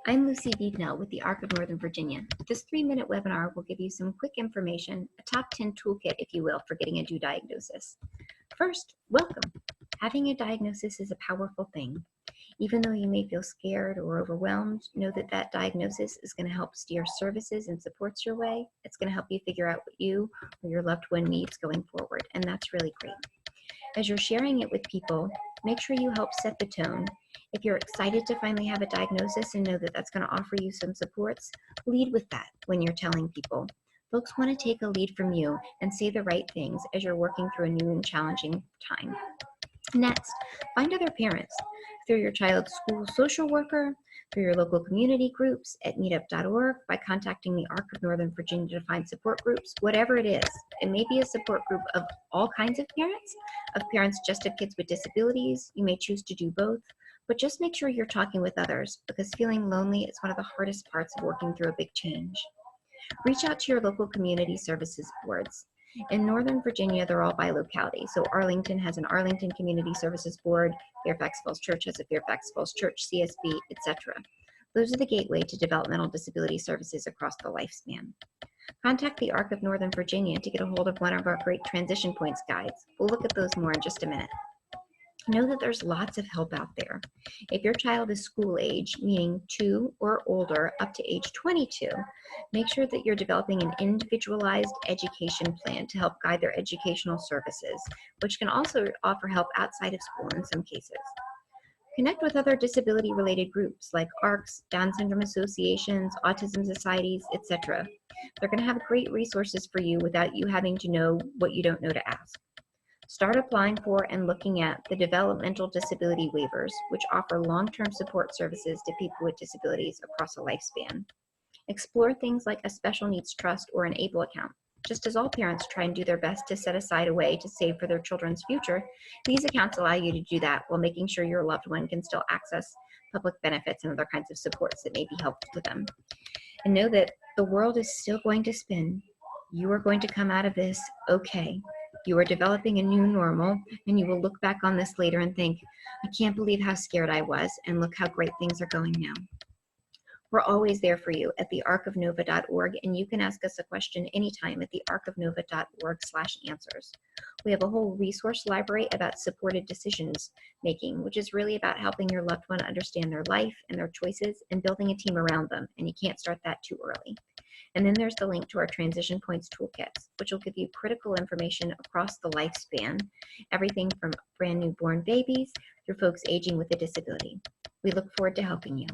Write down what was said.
I'm Lucy Beadnell with the ARC of Northern Virginia. This 3-minute webinar will give you some quick information, a top 10 toolkit, if you will, for getting a due diagnosis. First, welcome. Having a diagnosis is a powerful thing. Even though you may feel scared or overwhelmed, know that that diagnosis is going to help steer services and supports your way. It's going to help you figure out what you or your loved one needs going forward, and that's really great. As you're sharing it with people, make sure you help set the tone. If you're excited to finally have a diagnosis and know that that's going to offer you some supports, lead with that when you're telling people. Folks want to take a lead from you and say the right things as you're working through a new and challenging time. Next, find other parents through your child's school social worker, through your local community groups at meetup.org, by contacting the ARC of Northern Virginia to find support groups, whatever it is. It may be a support group of all kinds of parents just of kids with disabilities. You may choose to do both, but just make sure you're talking with others, because feeling lonely is one of the hardest parts of working through a big change. Reach out to your local community services boards. In Northern Virginia, they're all by locality. So Arlington has an Arlington Community Services Board, Fairfax Falls Church has a Fairfax Falls Church, CSB, etc. Those are the gateway to developmental disability services across the lifespan. Contact the ARC of Northern Virginia to get a hold of one of our great transition points guides. We'll look at those more in just a minute. Know that there's lots of help out there. If your child is school age, meaning 2 or older up to age 22, make sure that you're developing an individualized education plan to help guide their educational services, which can also offer help outside of school in some cases. Connect with other disability-related groups like ARCs, Down syndrome associations, autism societies, etc. They're going to have great resources for you without you having to know what you don't know to ask. Start applying for and looking at the developmental disability waivers, which offer long-term support services to people with disabilities across a lifespan. Explore things like a special needs trust or an ABLE account. Just as all parents try and do their best to set aside a way to save for their children's future, these accounts allow you to do that while making sure your loved one can still access public benefits and other kinds of supports that may be helpful to them. And know that the world is still going to spin. You are going to come out of this okay. You are developing a new normal, and you will look back on this later and think, I can't believe how scared I was, and look how great things are going now. We're always there for you at thearcofnova.org, and you can ask us a question anytime at thearcofnova.org/answers. We have a whole resource library about supported decisions making, which is really about helping your loved one understand their life and their choices and building a team around them, and you can't start that too early. And then there's the link to our Transition Points toolkits, which will give you critical information across the lifespan, everything from brand new born babies through folks aging with a disability. We look forward to helping you.